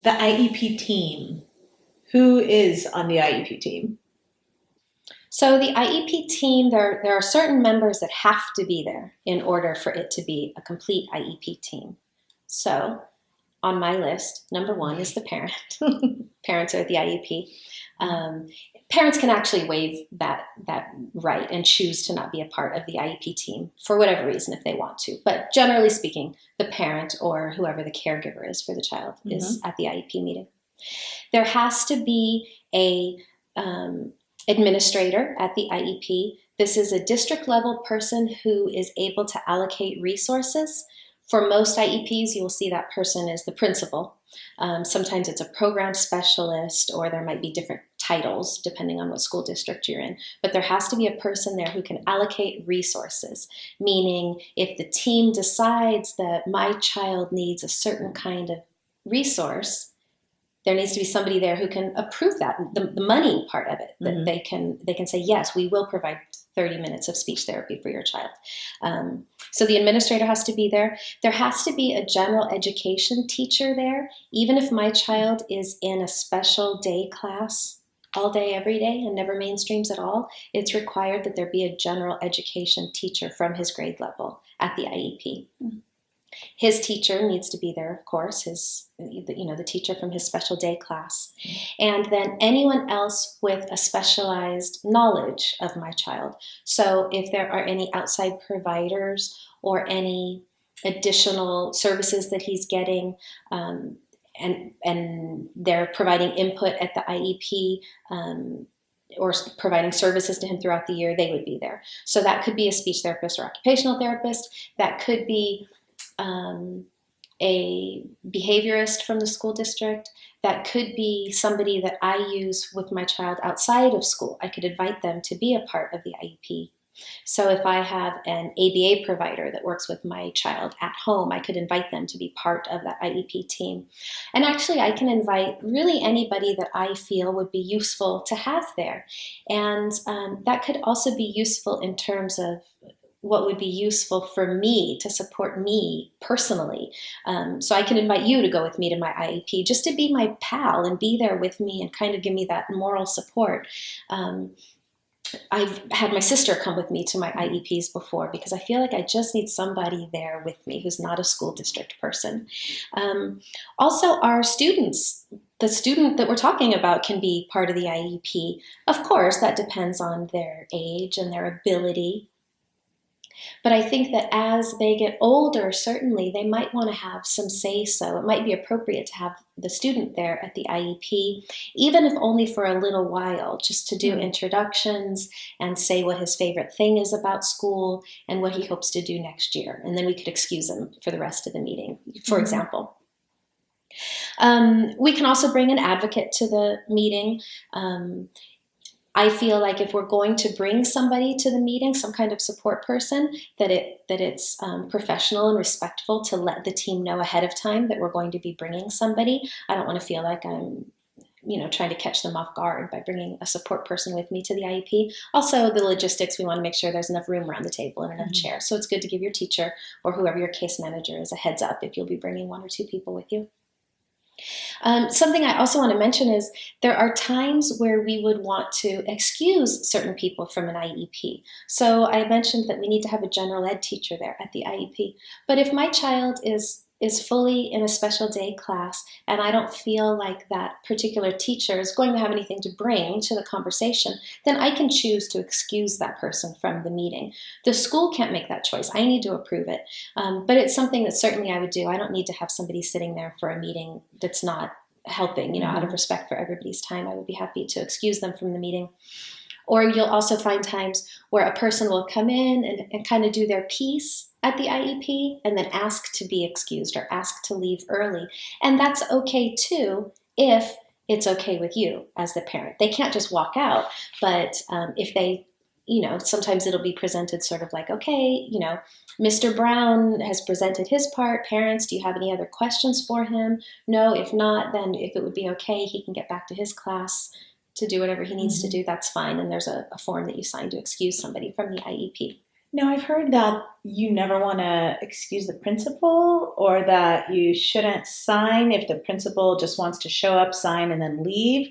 The IEP team. Who is on the IEP team? So the IEP team, there are certain members that have to be there in order for it to be a complete IEP team. So on my list, number one is the parent. Parents are the IEP. Um, Parents can actually waive that right and choose to not be a part of the IEP team for whatever reason if they want to. But generally speaking, the parent or whoever the caregiver is for the child is at the IEP meeting. There has to be a administrator at the IEP. This is a district level person who is able to allocate resources. For most IEPs, you will see that person is the principal. Sometimes it's a program specialist, or there might be different titles depending on what school district you're in. But there has to be a person there who can allocate resources, meaning if the team decides that my child needs a certain kind of resource, there needs to be somebody there who can approve that, the money part of it, that they can say, yes, we will provide 30 minutes of speech therapy for your child. So the administrator has to be there. There has to be a general education teacher there. Even if my child is in a special day class all day, every day, and never mainstreams at all, it's required that there be a general education teacher from his grade level at the IEP. His teacher needs to be there, of course, the teacher from his special day class. And then anyone else with a specialized knowledge of my child. So if there are any outside providers or any additional services that he's getting, and they're providing input at the IEP, or providing services to him throughout the year, they would be there. So that could be a speech therapist or occupational therapist. That could be a behaviorist from the school district. That could be somebody that I use with my child outside of school. I could invite them to be a part of the IEP. So if I have an ABA provider that works with my child at home, I could invite them to be part of that IEP team. And actually, I can invite really anybody that I feel would be useful to have there. And that could also be useful in terms of what would be useful for me to support me personally. So I can invite you to go with me to my IEP, just to be my pal and be there with me and kind of give me that moral support. I've had my sister come with me to my IEPs before because I feel like I just need somebody there with me who's not a school district person. Also, our students, the student that we're talking about can be part of the IEP. Of course, that depends on their age and their ability. But I think that as they get older, certainly they might want to have some say-so. It might be appropriate to have the student there at the IEP, even if only for a little while, just to do introductions and say what his favorite thing is about school and what he hopes to do next year. And then we could excuse him for the rest of the meeting, for example. We can also bring an advocate to the meeting. I feel like if we're going to bring somebody to the meeting, some kind of support person, that it's professional and respectful to let the team know ahead of time that we're going to be bringing somebody. I don't want to feel like I'm trying to catch them off guard by bringing a support person with me to the IEP. Also, the logistics, we want to make sure there's enough room around the table and enough chairs. So it's good to give your teacher or whoever your case manager is a heads up if you'll be bringing 1 or 2 people with you. Something I also want to mention is there are times where we would want to excuse certain people from an IEP. So I mentioned that we need to have a general ed teacher there at the IEP. But if my child is fully in a special day class and I don't feel like that particular teacher is going to have anything to bring to the conversation, then I can choose to excuse that person from the meeting. The school can't make that choice. I need to approve it. But it's something that certainly I would do. I don't need to have somebody sitting there for a meeting that's not helping, out of respect for everybody's time. I would be happy to excuse them from the meeting. Or you'll also find times where a person will come in and kind of do their piece at the IEP and then ask to be excused or ask to leave early. And that's okay too if it's okay with you as the parent. They can't just walk out, but if they, sometimes it'll be presented sort of like, okay, Mr. Brown has presented his part. Parents, do you have any other questions for him? No, if not, then if it would be okay, he can get back to his class to do whatever he needs to do. That's fine. And there's a form that you sign to excuse somebody from the IEP. Now, I've heard that you never want to excuse the principal or that you shouldn't sign if the principal just wants to show up, sign, and then leave.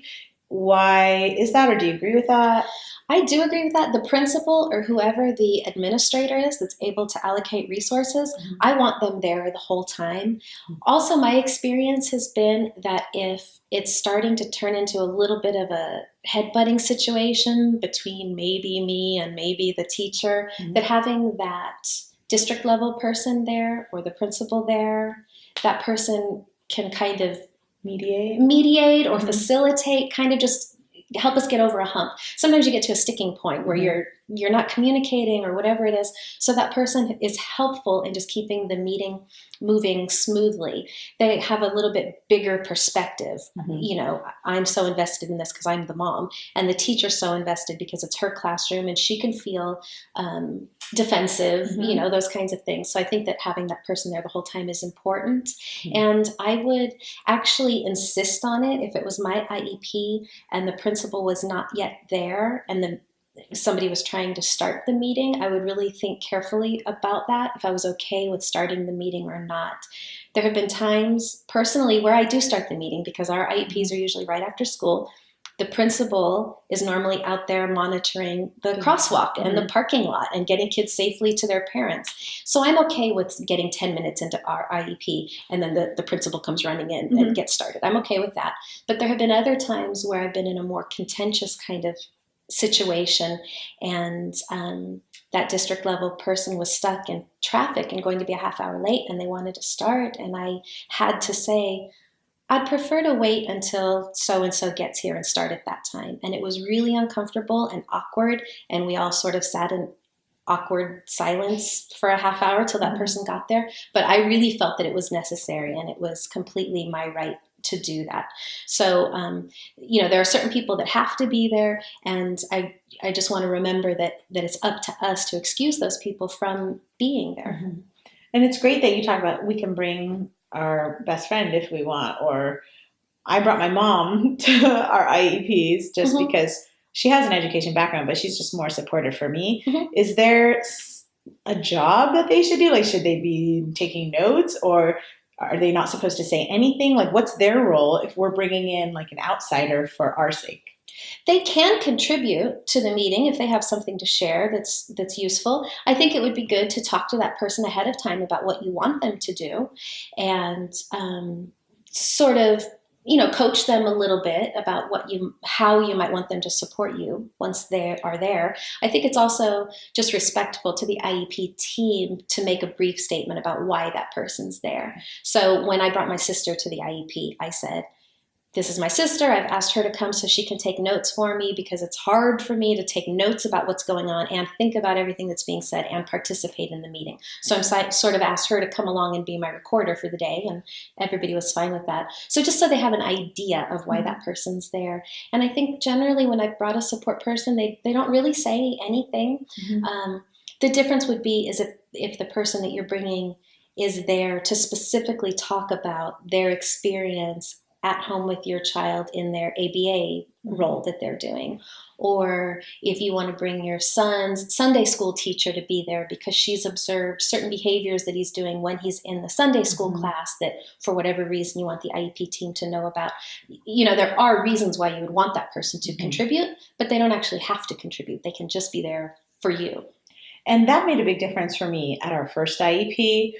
Why is that, or do you agree with that? I do agree with that. The principal or whoever the administrator is that's able to allocate resources, Mhm. I want them there the whole time. Also, my experience has been that if it's starting to turn into a little bit of a headbutting situation between maybe me and maybe the teacher, that Mhm. having that district level person there or the principal there, that person can kind of Mediate. mediate or Mhm. facilitate, kind of just help us get over a hump. Sometimes you get to a sticking point where Mhm. you're not communicating or whatever it is. So that person is helpful in just keeping the meeting moving smoothly. They have a little bit bigger perspective. Mhm. You know, I'm so invested in this because I'm the mom, and the teacher's so invested because it's her classroom and she can feel defensive, you Mhm. know, those kinds of things. So I think that having that person there the whole time is important. Mhm. And I would actually insist on it if it was my IEP and the principal was not yet there and somebody was trying to start the meeting. I would really think carefully about that, if I was okay with starting the meeting or not. There have been times personally where I do start the meeting because our IEPs are usually right after school. The principal is normally out there monitoring the crosswalk and the Mhm. parking lot and getting kids safely to their parents. So I'm okay with getting 10 minutes into our IEP and then the principal comes running in and Mhm. gets started. I'm okay with that. But there have been other times where I've been in a more contentious kind of situation, and that district level person was stuck in traffic and going to be a half hour late, and they wanted to start. And I had to say, I'd prefer to wait until so and so gets here and start at that time. And it was really uncomfortable and awkward. And we all sort of sat in awkward silence for a half hour till that Mhm. person got there. But I really felt that it was necessary and it was completely my right to do that. So, you know, there are certain people that have to be there. And I just want to remember that it's up to us to excuse those people from being there. Mhm. And it's great that you talk about we can bring our best friend if we want, or I brought my mom to our IEPs just Mm-hmm. because she has an education background, but she's just more supportive for me. Mm-hmm. Is there a job that they should do? Like, should they be taking notes or are they not supposed to say anything? Like, what's their role if we're bringing in like an outsider for our sake? They can contribute to the meeting if they have something to share that's useful. I think it would be good to talk to that person ahead of time about what you want them to do, and sort of, you know, coach them a little bit about how you might want them to support you once they are there. I think it's also just respectful to the IEP team to make a brief statement about why that person's there. So when I brought my sister to the IEP, I said, this is my sister. I've asked her to come so she can take notes for me because it's hard for me to take notes about what's going on and think about everything that's being said and participate in the meeting. So I'm sort of asked her to come along and be my recorder for the day, and everybody was fine with that. So just so they have an idea of why that person's there. And I think generally when I've brought a support person, they don't really say anything. Mhm. The difference would be is if the person that you're bringing is there to specifically talk about their experience at home with your child in their ABA role that they're doing. Or if you want to bring your son's Sunday school teacher to be there because she's observed certain behaviors that he's doing when he's in the Sunday school Mhm. class that for whatever reason you want the IEP team to know about. You know, there are reasons why you would want that person to contribute, but they don't actually have to contribute. They can just be there for you. And that made a big difference for me at our first IEP.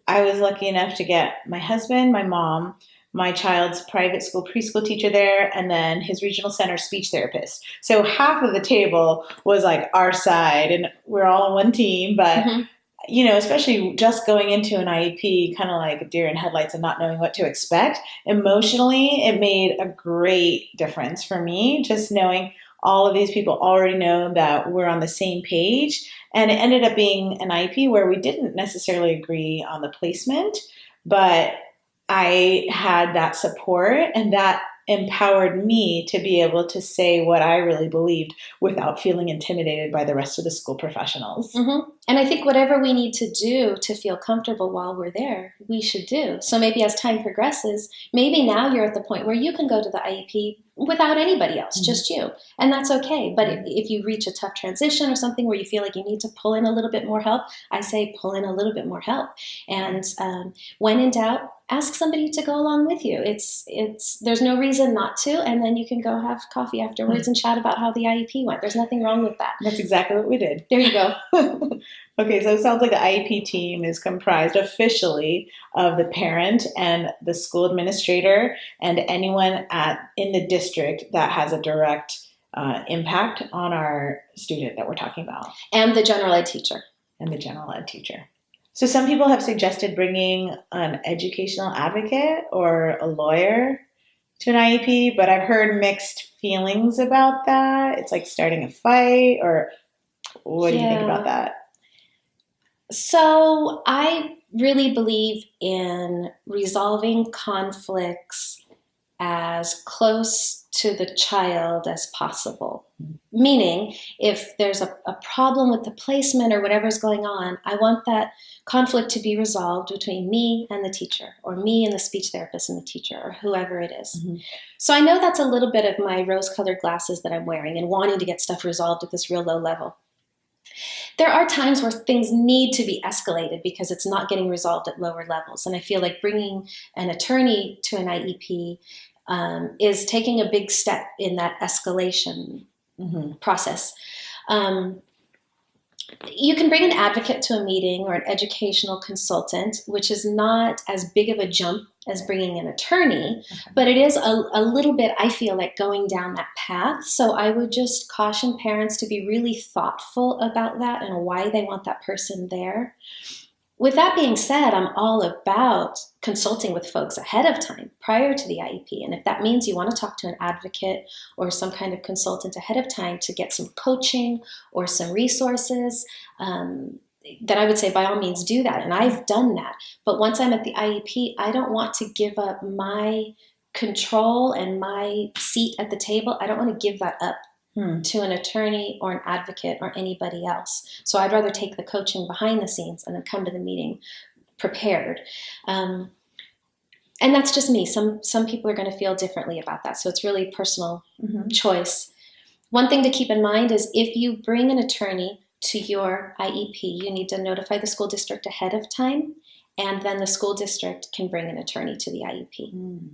I was lucky enough to get my husband, my mom, my child's private school preschool teacher there, and then his regional center speech therapist. So half of the table was like our side, and we're all on one team. But Mm-hmm. you know, especially just going into an IEP, kind of like deer in headlights and not knowing what to expect, emotionally, it made a great difference for me. Just knowing all of these people already know that we're on the same page. And it ended up being an IEP where we didn't necessarily agree on the placement, but I had that support and that empowered me to be able to say what I really believed without feeling intimidated by the rest of the school professionals. Mm-hmm. And I think whatever we need to do to feel comfortable while we're there, we should do. So maybe as time progresses, maybe now you're at the point where you can go to the IEP without anybody else, Mhm. just you. And that's okay. But if you reach a tough transition or something where you feel like you need to pull in a little bit more help, I say pull in a little bit more help. And when in doubt, ask somebody to go along with you. There's no reason not to, and then you can go have coffee afterwards and chat about how the IEP went. There's nothing wrong with that. That's exactly what we did. There you go. Okay, so it sounds like the IEP team is comprised officially of the parent and the school administrator and anyone in the district that has a direct impact on our student that we're talking about. And the general ed teacher. And the general ed teacher. So some people have suggested bringing an educational advocate or a lawyer to an IEP, but I've heard mixed feelings about that. It's like starting a fight, or what do you think about that? So I really believe in resolving conflicts as close to the child as possible. Meaning, if there's a problem with the placement or whatever's going on, I want that conflict to be resolved between me and the teacher, or me and the speech therapist and the teacher, or whoever it is. Mm-hmm. So I know that's a little bit of my rose-colored glasses that I'm wearing and wanting to get stuff resolved at this real low level. There are times where things need to be escalated because it's not getting resolved at lower levels. And I feel like bringing an attorney to an IEP is taking a big step in that escalation process. You can bring an advocate to a meeting or an educational consultant, which is not as big of a jump as bringing an attorney, but it is a little bit, I feel like, going down that path. So I would just caution parents to be really thoughtful about that and why they want that person there. With that being said, I'm all about consulting with folks ahead of time, prior to the IEP. And if that means you want to talk to an advocate or some kind of consultant ahead of time to get some coaching or some resources, then I would say by all means do that. And I've done that. But once I'm at the IEP, I don't want to give up my control and my seat at the table. I don't want to give that up to an attorney or an advocate or anybody else. So I'd rather take the coaching behind the scenes and then come to the meeting prepared. And that's just me. Some people are going to feel differently about that. So it's really personal choice. One thing to keep in mind is if you bring an attorney to your IEP, you need to notify the school district ahead of time, and then the school district can bring an attorney to the IEP.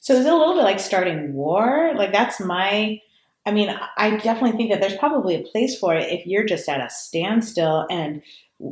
So is it a little bit like starting war? Like I definitely think that there's probably a place for it if you're just at a standstill and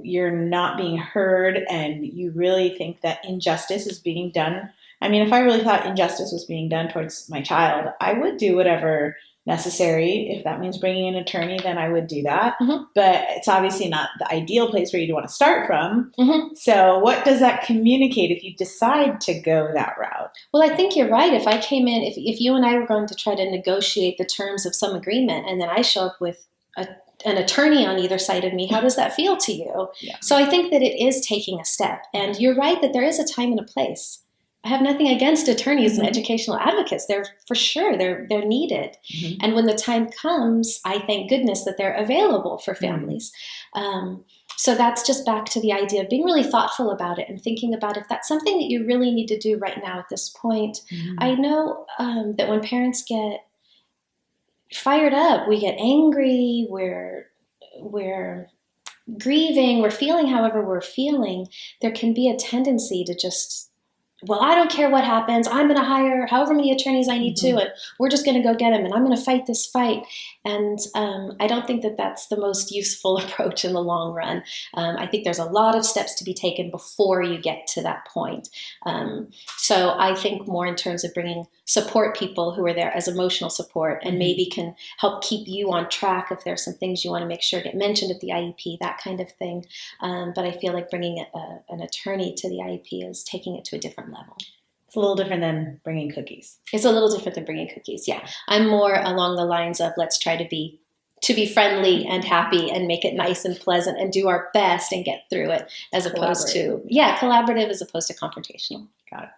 you're not being heard and you really think that injustice is being done. I mean, if I really thought injustice was being done towards my child, I would do whatever necessary. If that means bringing an attorney, then I would do that. But it's obviously not the ideal place for you to want to start from. So what does that communicate if you decide to go that route? Well, I think you're right. If I came in, if you and I were going to try to negotiate the terms of some agreement, and then I show up with an attorney on either side of me, how does that feel to you? Yeah. So I think that it is taking a step. And you're right that there is a time and a place. I have nothing against attorneys and educational advocates. They're for sure, they're needed. And when the time comes, I thank goodness that they're available for families. So that's just back to the idea of being really thoughtful about it and thinking about if that's something that you really need to do right now at this point. I know that when parents get fired up, we get angry, we're grieving, we're feeling however we're feeling, there can be a tendency to just, well, I don't care what happens. I'm going to hire however many attorneys I need to, and we're just going to go get them, and I'm going to fight this fight. And I don't think that that's the most useful approach in the long run. I think there's a lot of steps to be taken before you get to that point. So I think more in terms of bringing support people who are there as emotional support and maybe can help keep you on track if there's some things you want to make sure get mentioned at the IEP, that kind of thing. But I feel like bringing an attorney to the IEP is taking it to a different level. It's a little different than bringing cookies. It's a little different than bringing cookies, yeah. I'm more along the lines of let's try to be friendly and happy and make it nice and pleasant and do our best and get through it as opposed to, collaborative as opposed to confrontational. Got it.